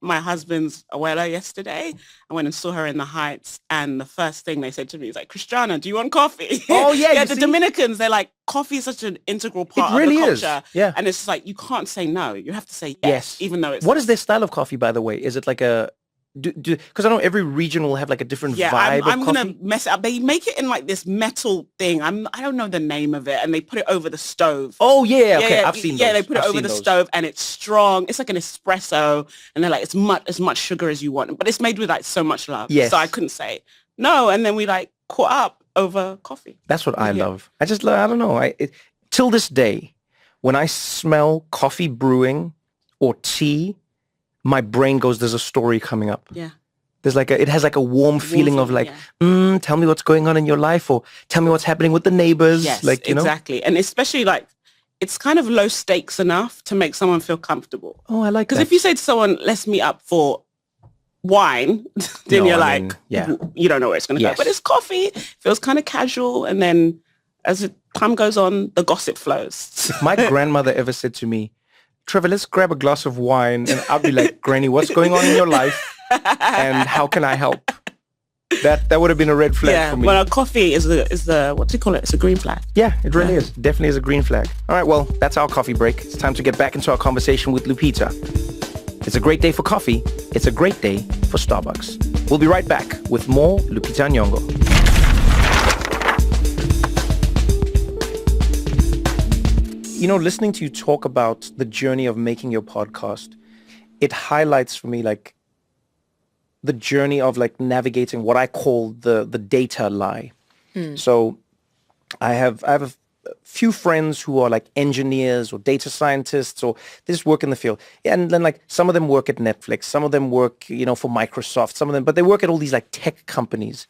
my husband's abuela yesterday. I went and saw her in the Heights, and the first thing they said to me is like, Christiana, do you want coffee? Oh yeah. Yeah, the Dominicans, they're like, coffee is such an integral part of the culture. Yeah. And it's like, you can't say no. You have to say yes. Even though it's... What is their style of coffee, by the way? Is it like a... Because I know every region will have like a different vibe I'm of gonna coffee. mess it up. They make it in like this metal thing. I don't know the name of it, and they put it over the stove. Oh yeah, okay, I've seen those. Yeah, they put it over the stove, and it's strong. It's like an espresso, and they're like, it's as much sugar as you want, but it's made with like so much love. Yes. So I couldn't say no, and then we like caught up over coffee. That's what I love. I don't know. Till this day, when I smell coffee brewing or tea, my brain goes, there's a story coming up. Yeah. There's like it has like a warm feeling of like, tell me what's going on in your life, or tell me what's happening with the neighbors. Yes, like, you exactly. And especially like, it's kind of low stakes enough to make someone feel comfortable. Oh, I like that. Because if you say to someone, let's meet up for wine, then you're like, you don't know where it's going to go. But it's coffee, feels kind of casual. And then as the time goes on, the gossip flows. If my grandmother ever said to me, Trevor, let's grab a glass of wine, and I'll be like, Granny, what's going on in your life? And how can I help? That would have been a red flag for me. Well, coffee is the what do you call it? It's a green flag. Yeah, it really is. Definitely is a green flag. All right, well, that's our coffee break. It's time to get back into our conversation with Lupita. It's a great day for coffee. It's a great day for Starbucks. We'll be right back with more Lupita Nyong'o. You know, listening to you talk about the journey of making your podcast, it highlights for me like the journey of like navigating what I call the data lie. So I have a few friends who are like engineers or data scientists, or they just work in the field. And then like some of them work at Netflix, some of them work, you know, for Microsoft, some of them, but they work at all these like tech companies.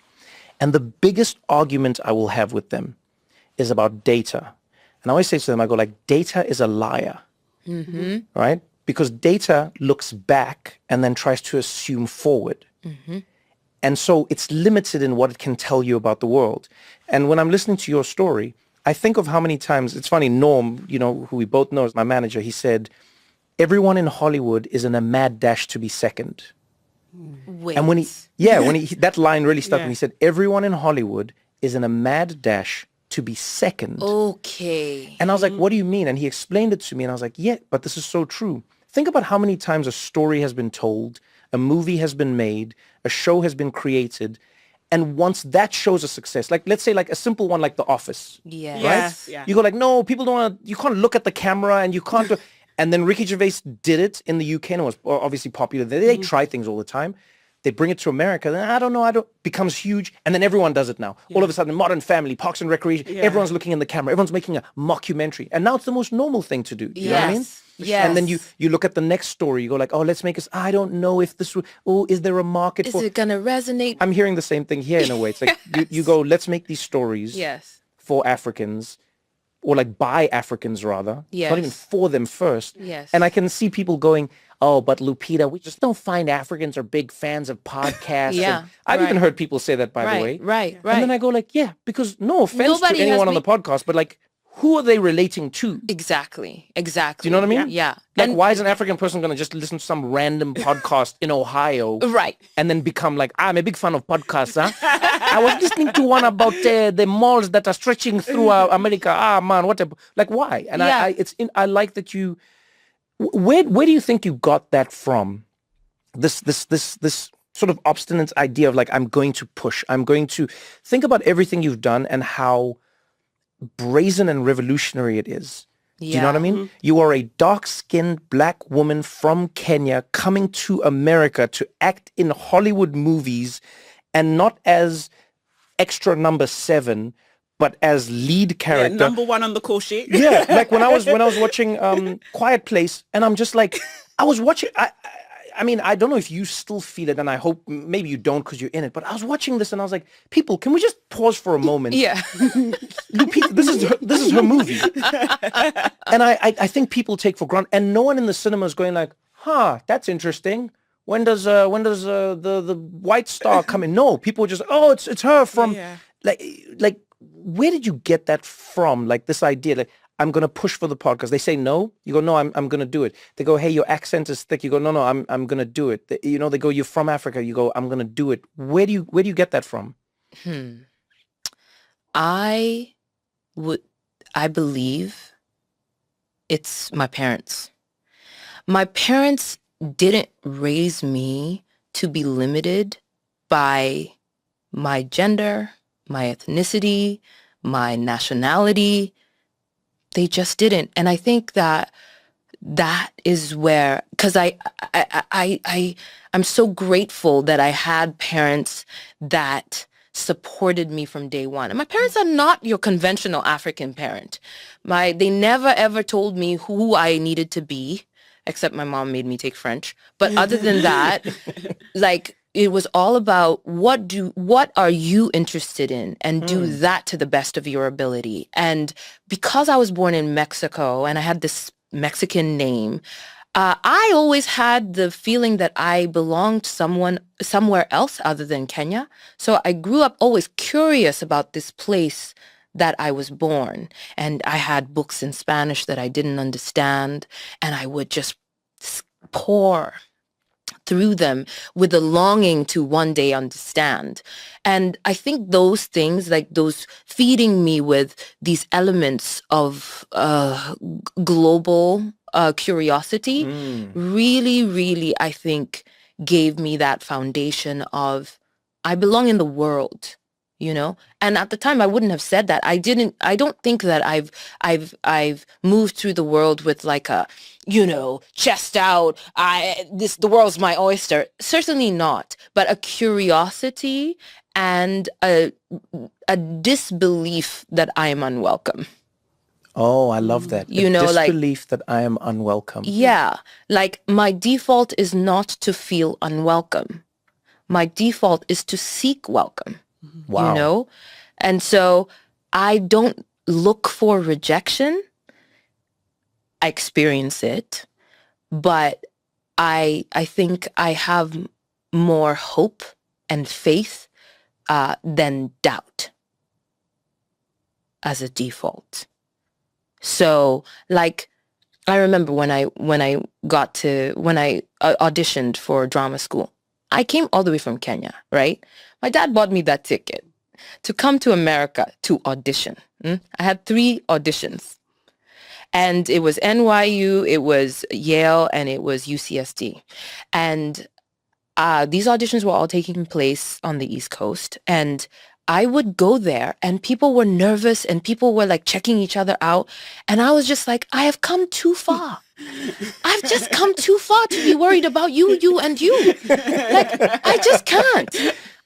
And the biggest argument I will have with them is about data. And I always say to them, I go like, data is a liar, right? Because data looks back and then tries to assume forward. And so it's limited in what it can tell you about the world. And when I'm listening to your story, I think of how many times, it's funny, Norm, you know, who we both know is my manager, he said, everyone in Hollywood is in a mad dash to be second. Wait. And when that line really stuck with me. He said, everyone in Hollywood is in a mad dash to be second. Okay. And I was like, what do you mean? And he explained it to me and I was like, yeah, but this is so true. Think about how many times a story has been told, a movie has been made, a show has been created, and once that shows a success, like let's say like a simple one like The Office, right? Yeah. You go like, no, people don't want to, you can't look at the camera and you can't do, and then Ricky Gervais did it in the UK and it was obviously popular. They try things all the time. They bring it to America, then I don't know, becomes huge, and then everyone does it now. All of a sudden, Modern Family, Parks and Recreation, everyone's looking in the camera, everyone's making a mockumentary, and now it's the most normal thing to do. You know what I mean? Yes. And then you look at the next story, you go like, oh, let's make us, I don't know if this, is there a market for... Is it going to resonate? I'm hearing the same thing here in a way. It's like, you go, let's make these stories for Africans, or like by Africans rather, not even for them first. Yes. And I can see people going, oh, but Lupita, we just don't find Africans are big fans of podcasts. And I've even heard people say that, by the way. Right. And then I go like, yeah, because no offense to anyone on the podcast, but like, who are they relating to? Exactly. Do you know what I mean? Yeah. Like, why is an African person going to just listen to some random podcast in Ohio? Right. And then become like, I'm a big fan of podcasts, huh? I was listening to one about the malls that are stretching through America. Man, what a... Like, why? And I like that you... Where do you think you got that from? This sort of obstinate idea of like, I'm going to push. I'm going to... Think about everything you've done and how brazen and revolutionary it is. Do you know what I mean? You are a dark-skinned black woman from Kenya coming to America to act in Hollywood movies, and not as extra number 7, but as lead character. Yeah, number 1 on the call sheet. Yeah, like when I was watching Quiet Place, and I'm just like, I was watching. I mean, I don't know if you still feel it, and I hope maybe you don't because you're in it. But I was watching this, and I was like, people, can we just pause for a moment? Yeah. Lupita, this is her movie, and I think people take for granted, and no one in the cinema is going like, huh, that's interesting. When does the White Star come in? No, people just, oh, it's her from like where did you get that from? Like this idea, like I'm gonna push for the podcast. They say no, you go no, I'm gonna do it. They go, hey, your accent is thick. You go, no, I'm gonna do it. They go, you're from Africa. You go, I'm gonna do it. Where do you get that from? I believe it's my parents. My parents didn't raise me to be limited by my gender, my ethnicity, my nationality. They just didn't. And I think that is where, because I'm so grateful that I had parents that supported me from day one. And my parents are not your conventional African parent. They never ever told me who I needed to be, except my mom made me take French. But other than that, like it was all about what are you interested in, and do that to the best of your ability. And because I was born in Mexico and I had this Mexican name, I always had the feeling that I belonged somewhere else other than Kenya. So I grew up always curious about this place that I was born. And I had books in Spanish that I didn't understand, and I would just pour through them with a longing to one day understand. And I think those things, like those feeding me with these elements of global curiosity, really, really, I think, gave me that foundation of I belong in the world. And at the time I wouldn't have said that. I don't think that I've moved through the world with like a, chest out, the world's my oyster. Certainly not. But a curiosity and a disbelief that I am unwelcome. Oh, I love that. Disbelief that I am unwelcome. Yeah. Like my default is not to feel unwelcome. My default is to seek welcome. Wow. And so I don't look for rejection. I experience it, but I think I have more hope and faith than doubt as a default. So like I remember when I auditioned for drama school, I came all the way from Kenya, right? My dad bought me that ticket to come to America to audition. I had 3 auditions. And it was NYU, it was Yale, and it was UCSD. And these auditions were all taking place on the East Coast. And I would go there and people were nervous and people were like checking each other out. And I was just like, I have come too far. I've just come too far to be worried about you, and you. Like, I just can't.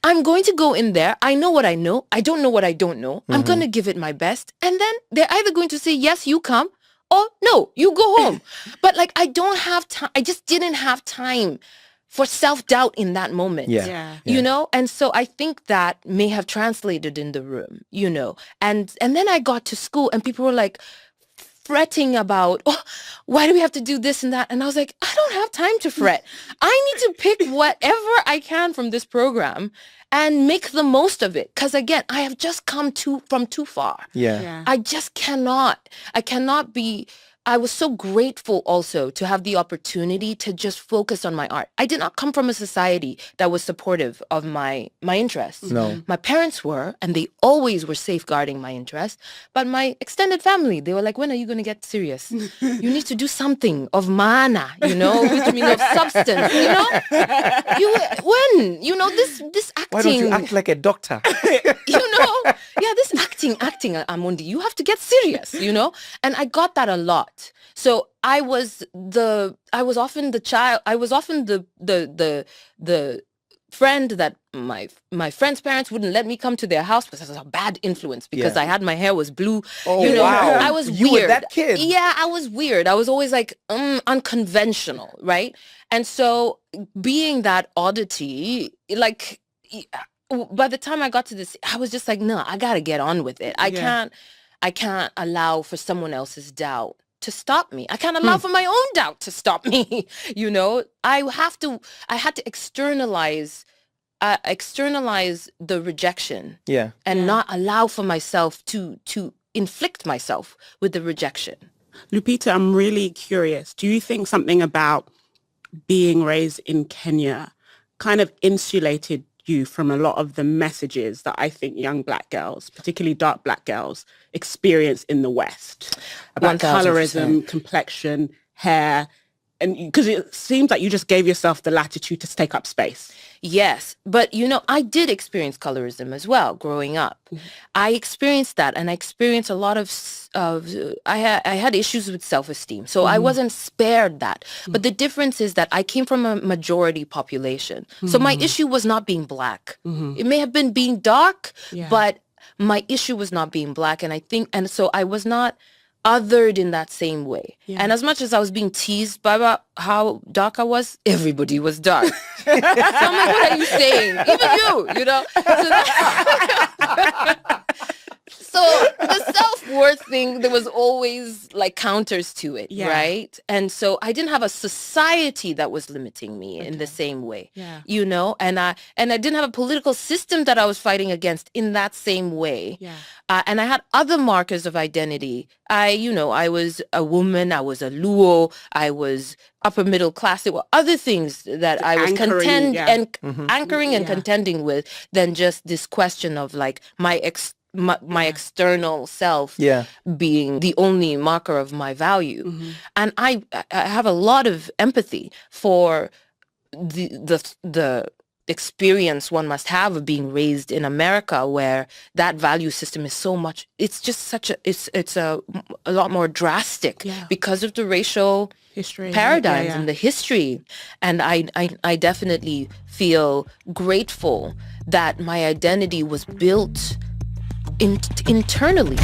I'm going to go in there. I know what I know. I don't know what I don't know. I'm going to give it my best. And then they're either going to say, yes, you come, or no, you go home. But like, I don't have time. I just didn't have time for self-doubt in that moment, And so I think that may have translated in the room, and then I got to school and people were like fretting about, why do we have to do this and that? And I was like, I don't have time to fret. I need to pick whatever I can from this program and make the most of it. Because again, I have just come from too far. Yeah. I just cannot. I was so grateful also to have the opportunity to just focus on my art. I did not come from a society that was supportive of my interests. No. My parents were, and they always were safeguarding my interests. But my extended family, they were like, when are you going to get serious? You need to do something of mana, which means of substance, this acting. Why don't you act like a doctor? This acting, Amundi, you have to get serious, And I got that a lot. So I was often the child. I was often the friend that my friend's parents wouldn't let me come to their house because I was a bad influence because I had my hair was blue. Oh, you know, wow. I was You weird. were that kid. Yeah, I was weird. I was always like unconventional, right? And so being that oddity, like by the time I got to this, I was just like, no, I gotta get on with it. I can't allow for someone else's doubt to stop me. I can't allow for my own doubt to stop me. You know, I had to externalize the rejection. Yeah. And not allow for myself to inflict myself with the rejection. Lupita, I'm really curious. Do you think something about being raised in Kenya kind of insulated you from a lot of the messages that I think young Black girls, particularly dark Black girls, experience in the West about 1000%. colorism, complexion, hair? And because it seems like you just gave yourself the latitude to take up space. Yes, but you know, I did experience colorism as well growing up. I experienced that, and I experienced a lot of I had issues with self-esteem, so I wasn't spared that. But the difference is that I came from a majority population, so my issue was not being Black. It may have been being dark, but my issue was not being Black, and so I was not othered in that same way. And as much as I was being teased by about how dark I was, everybody was dark. So I'm like, what are you saying? Even you know? So the self-worth thing, there was always like counters to it, right? And so I didn't have a society that was limiting me in the same way, you know? And I didn't have a political system that I was fighting against in that same way. And I had other markers of identity. I was a woman, I was a Luo, I was upper middle class. There were other things that I was anchoring and contending with than just this question of like my external self being the only marker of my value. And I have a lot of empathy for the experience one must have of being raised in America, where that value system is so much, it's just such it's a lot more drastic because of the racial history paradigms and the history. And I definitely feel grateful that my identity was built internally.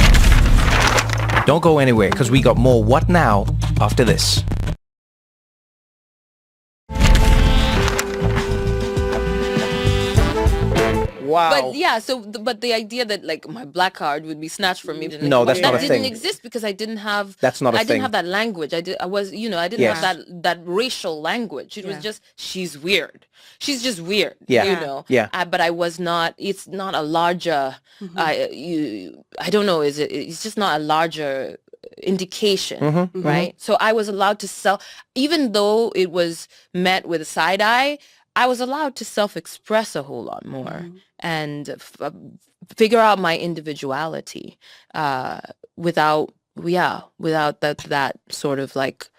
Don't go anywhere, because we got more What Now after this. Wow. But yeah, but the idea that like my Black card would be snatched from me, no, that's not a thing. That didn't exist because I didn't have. That's not a thing. I didn't have that language. I didn't have that racial language. It was just, she's weird. She's just weird. Yeah. You know. Yeah. But I was not. It's not a larger. I don't know. It's just not a larger indication, right? So I was allowed to even though it was met with a side eye, I was allowed to self-express a whole lot more and figure out my individuality without that sort of like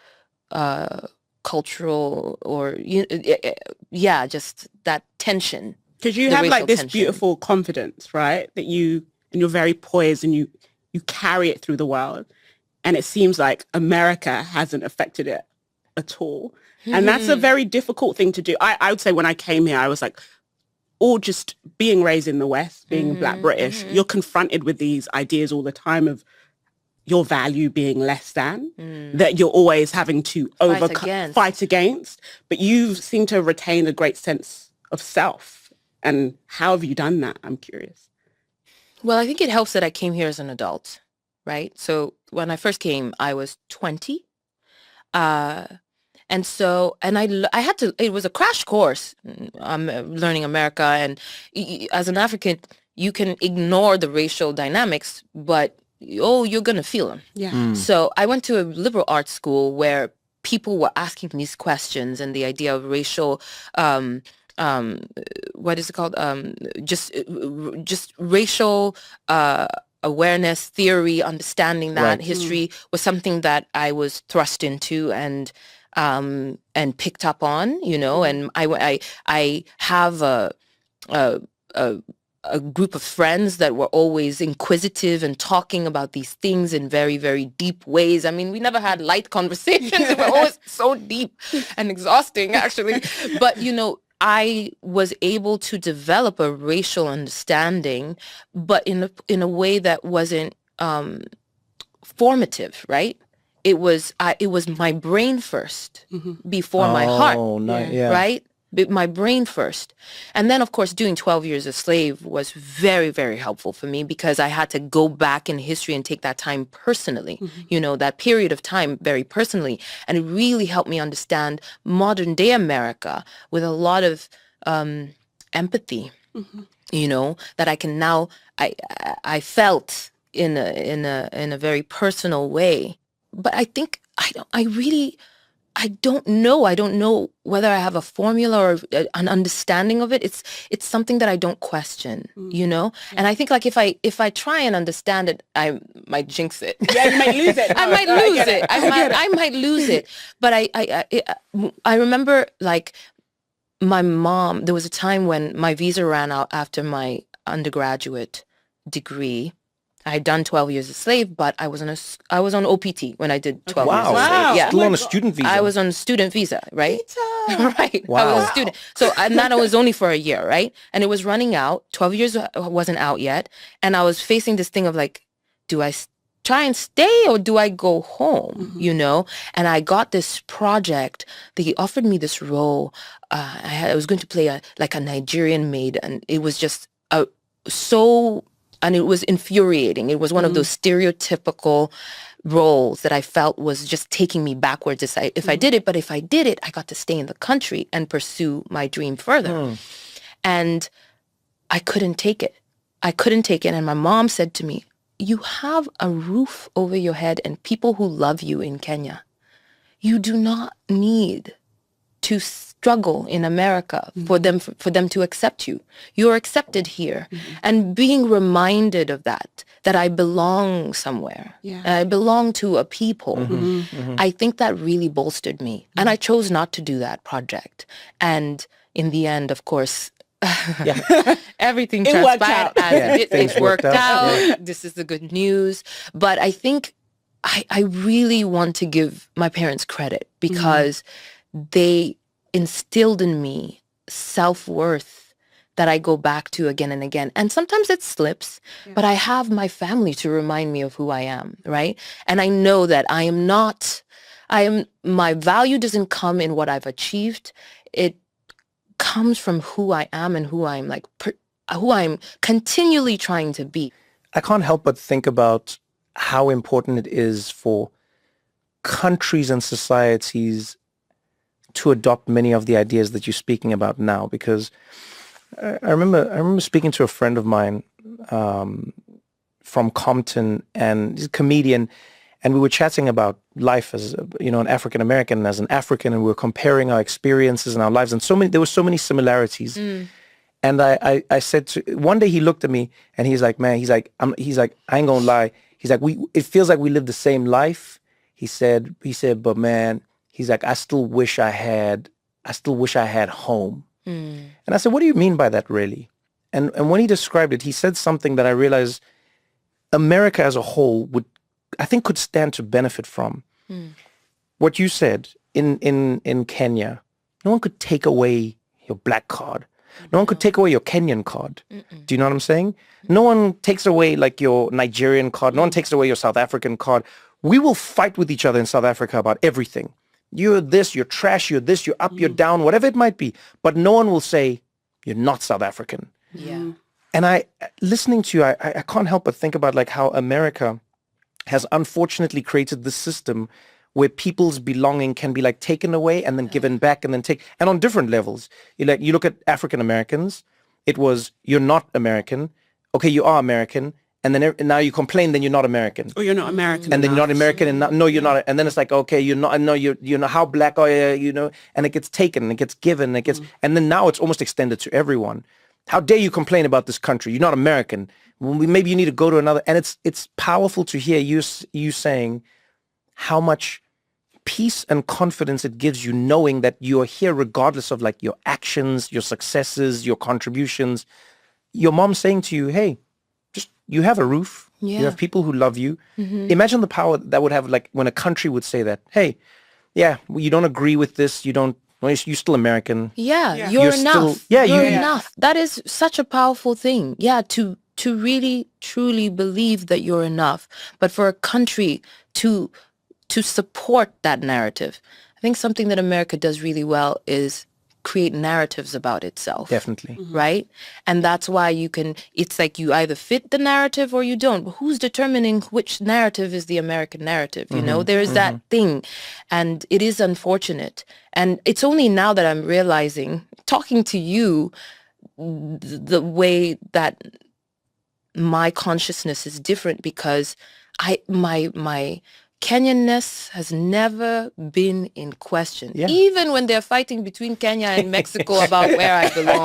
cultural or just that tension. Because you have like this beautiful confidence, right? That you're very poised and you carry it through the world. And it seems like America hasn't affected it at all. And that's a very difficult thing to do. I would say when I came here, I was like, just being raised in the West, being Black British, you're confronted with these ideas all the time of your value being less than, that you're always having to fight against. But you seem to retain a great sense of self. And how have you done that? I'm curious. Well, I think it helps that I came here as an adult, right? So when I first came, I was 20. And so, and I had to, it was a crash course, learning America. And as an African, you can ignore the racial dynamics, but, you're going to feel them. Yeah. So I went to a liberal arts school where people were asking these questions, and the idea of racial, what is it called? Just racial, awareness, theory, understanding that history was something that I was thrust into and picked up on, and I have a group of friends that were always inquisitive and talking about these things in very, very deep ways. I mean, we never had light conversations. They were always so deep and exhausting, actually. But, I was able to develop a racial understanding, but in a way that wasn't formative, right? It was my brain first before my heart, Oh, nice. Yeah. right? My brain first. And then, of course, doing 12 years a slave was very, very helpful for me because I had to go back in history and take that time personally, that period of time very personally. And it really helped me understand modern day America with a lot of empathy, that I can now, I felt in a very personal way. But I think I don't know. I don't know whether I have a formula or an understanding of it. It's something that I don't question, And I think like if I try and understand it, I might jinx it. Yeah, you might lose it. I might lose it. I might lose it. But I remember like my mom. There was a time when my visa ran out after my undergraduate degree. I had done 12 years as a slave, but I was on OPT when I did 12 years as a slave. Yeah. Still on a student visa. I was on a student visa, right? Right. Wow. I was a student. So that was only for a year, right? And it was running out. 12 years wasn't out yet. And I was facing this thing of like, do I try and stay or do I go home, And I got this project. They offered me this role. I was going to play a Nigerian maid, and it was just and it was infuriating. It was one of those stereotypical roles that I felt was just taking me backwards if I did it. But if I did it, I got to stay in the country and pursue my dream further. And I couldn't take it. And my mom said to me, you have a roof over your head and people who love you in Kenya. You do not need to struggle in America for them to accept you. You're accepted here. And being reminded of that I belong somewhere. Yeah. I belong to a people. I think that really bolstered me. And I chose not to do that project. And in the end, of course, everything transpired as it worked out. Yeah. This is the good news. But I think I really want to give my parents credit because they instilled in me self-worth that I go back to again and again. And sometimes it slips, but I have my family to remind me of who I am, right? And I know that my value doesn't come in what I've achieved. It comes from who I am and who I'm who I'm continually trying to be. I can't help but think about how important it is for countries and societies to adopt many of the ideas that you're speaking about now, because I remember speaking to a friend of mine from Compton, and he's a comedian, and we were chatting about life as an African American, as an African, and we were comparing our experiences and our lives, and there were so many similarities. And I said one day he looked at me and he's like, man, he's like, I ain't gonna lie. He's like, it feels like we live the same life. He said, but man, he's like, I still wish I had home. And I said, what do you mean by that, really? And when he described it, he said something that I realized America as a whole could stand to benefit from. What you said in Kenya, no one could take away your black card. No one could take away your Kenyan card. Do you know what I'm saying? No one takes away like your Nigerian card. No one takes away your South African card. We will fight with each other in South Africa about everything. You're this, you're trash, you're this, you're up, you're down, whatever it might be. But no one will say, you're not South African. Yeah. And listening to you, I can't help but think about like how America has unfortunately created this system where people's belonging can be like taken away and then given back and then and on different levels. You look at African Americans, it was, you're not American. Okay, you are American. And then now you complain, then you're not American. Or you're not American. And then you're not American, and no, you're not. And then it's like, okay, you're not. No, you know, how black are you? And it gets taken, and it gets given, and it gets, and then now it's almost extended to everyone. How dare you complain about this country? You're not American. Maybe you need to go to another. And it's powerful to hear you saying how much peace and confidence it gives you, knowing that you're here regardless of like your actions, your successes, your contributions. Your mom saying to you, hey, you have a roof. Yeah. You have people who love you. Imagine the power that would have, like when a country would say that, hey, yeah, you don't agree with this. You don't Well, you're still American. Yeah, Yeah. you're You're enough. still- yeah, you're you- enough. That is such a powerful thing. Yeah, to really truly believe that you're enough, but for a country to support that narrative. I think something that America does really well is create narratives about itself. Definitely. Right? And that's why it's like you either fit the narrative or you don't. But who's determining which narrative is the American narrative? You know, there is that thing. And it is unfortunate. And it's only now that I'm realizing, talking to you, the way that my consciousness is different, because my Kenyanness has never been in question. Yeah. Even when they're fighting between Kenya and Mexico about where I belong.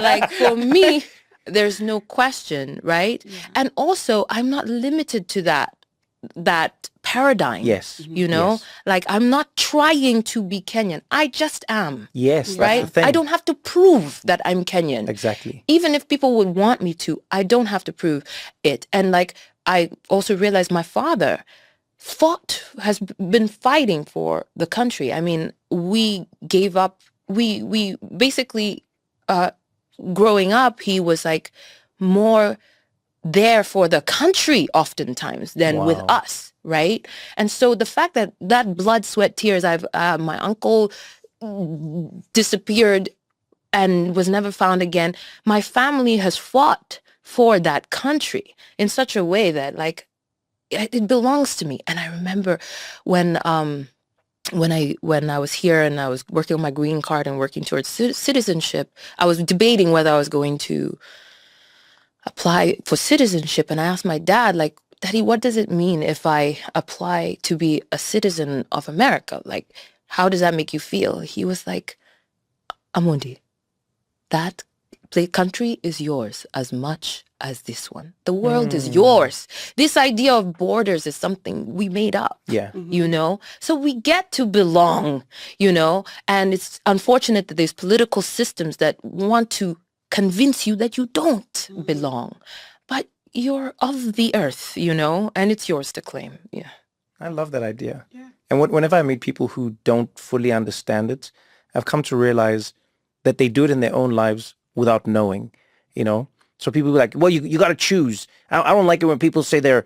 Like, for me, there's no question, right? Yeah. And also, I'm not limited to that paradigm. Yes. You know? Yes. Like, I'm not trying to be Kenyan. I just am. Yes, that's right? the thing. I don't have to prove that I'm Kenyan. Exactly. Even if people would want me to, I don't have to prove it. And like, I also realized my father has been fighting for the country. I mean, we gave up, we basically, growing up, he was like more there for the country oftentimes than with us, right? And so the fact that blood, sweat, tears, my uncle disappeared and was never found again. My family has fought for that country in such a way that, like, it belongs to me. And I remember when I was here and I was working on my green card and working towards citizenship, I was debating whether I was going to apply for citizenship. And I asked my dad, like, Daddy, what does it mean if I apply to be a citizen of America? Like, how does that make you feel? He was like, Amundi, that country is yours as much as this one. The world is yours. This idea of borders is something we made up. Yeah. You know? So we get to belong, you know? And it's unfortunate that there's political systems that want to convince you that you don't belong. But you're of the earth, you know? And it's yours to claim. Yeah. I love that idea. Yeah. And whenever I meet people who don't fully understand it, I've come to realize that they do it in their own lives without knowing, you know? So people be like, well, you got to choose. I don't like it when people say they're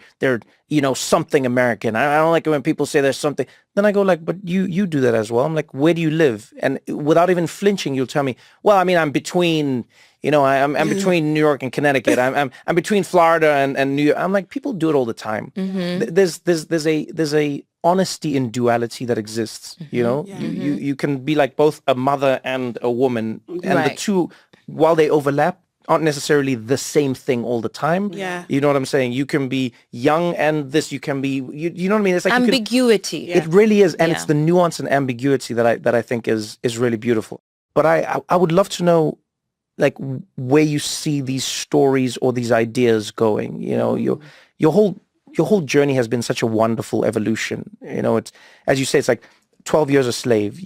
you know, something American. I don't like it when people say there's something. Then I go like, but you do that as well. I'm like, where do you live? And without even flinching, you'll tell me, well, I mean, I'm between, you know, I'm between New York and Connecticut. I'm between Florida and New York. I'm like, people do it all the time. There's a honesty in duality that exists, you know? Yeah. You can be like both a mother and a woman, and the Right. two, while they overlap, aren't necessarily the same thing all the time. Yeah. You know what I'm saying? You can be young and this, you can be, you know what I mean? It's like Ambiguity. it really is. And Yeah. it's the nuance and ambiguity that I think is really beautiful. But I would love to know, like, where you see these stories or these ideas going. You know, your whole journey has been such a wonderful evolution. You know, it's, as you say, it's like 12 years a slave.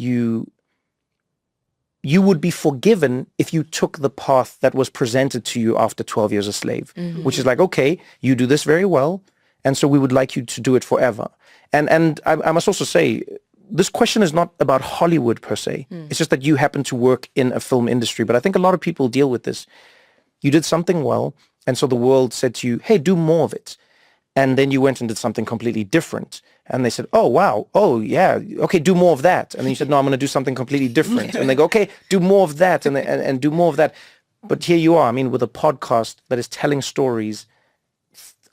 You would be forgiven if you took the path that was presented to you after 12 years a slave, which is like, okay, you do this very well, and so we would like you to do it forever. And I must also say, this question is not about Hollywood per se. It's just that you happen to work in a film industry. But I think a lot of people deal with this. You did something well, and so the world said to you, hey, do more of it. And then you went and did something completely different. And they said, oh, wow. Oh, yeah. Okay, do more of that. And then you said, no, I'm going to do something completely different. And they go, okay, do more of that and do more of that. But here you are, I mean, with a podcast that is telling stories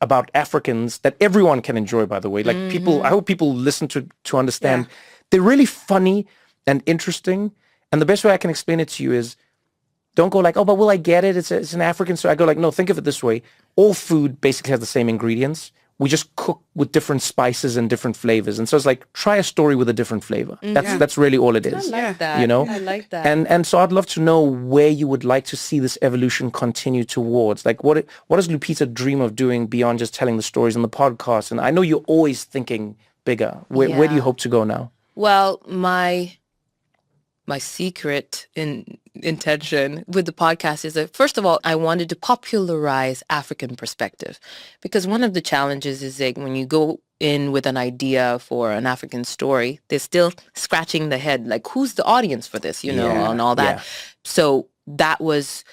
about Africans that everyone can enjoy, by the way. Like people, I hope people listen to understand. Yeah. They're really funny and interesting. And the best way I can explain it to you is, don't go like, oh, but will I get it? It's an African. So I go like, no, think of it this way. All food basically has the same ingredients. We just cook with different spices and different flavors. And so it's like, try a story with a different flavor. That's really all it I is. like that. You know? I like that. And so I'd love to know where you would like to see this evolution continue towards. Like, what does Lupita dream of doing beyond just telling the stories on the podcast? And I know you're always thinking bigger. Where do you Yeah. hope to go now? Well, my secret intention with the podcast is that, first of all, I wanted to popularize African perspective, because one of the challenges is that when you go in with an idea for an African story, they're still scratching the head, like, who's the audience for this, you know, and all that. So that was,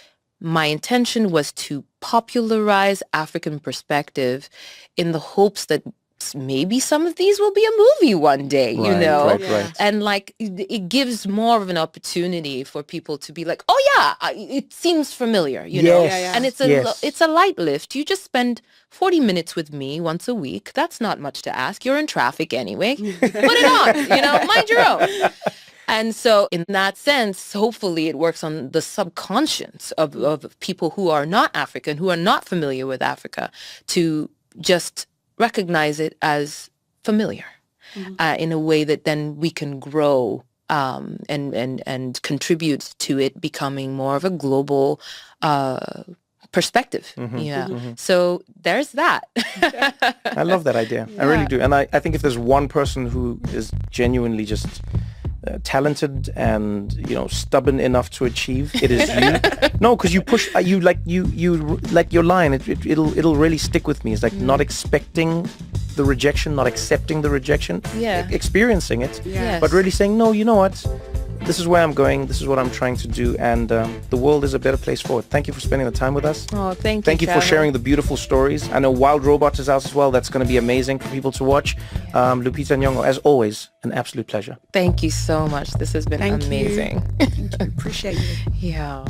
my intention was to popularize African perspective in the hopes that maybe some of these will be a movie one day, you know? Right. And like, it gives more of an opportunity for people to be like, oh yeah, it seems familiar, you know? And it's a light lift. You just spend 40 minutes with me once a week. That's not much to ask. You're in traffic anyway. Put it on, you know, mind your own. And so in that sense, hopefully it works on the subconscious of people who are not African, who are not familiar with Africa, to just recognize it as familiar in a way that then we can grow and contribute to it becoming more of a global perspective. So there's that. I love that idea. I really do. And I think if there's one person who is genuinely just talented and, you know, stubborn enough to achieve, it is you. No, because you push, you like your line, it'll really stick with me. It's like not expecting the rejection, not accepting the rejection, experiencing it, but really saying, no, you know what, this is where I'm going, this is what I'm trying to do, and the world is a better place for it. Thank you for spending the time with us. Oh, thank you. Thank you for sharing the beautiful stories. I know Wild Robot is out as well. That's going to be amazing for people to watch. Lupita Nyong'o, as always, an absolute pleasure. Thank you so much. This has been amazing. Thank you. Appreciate it. Yeah.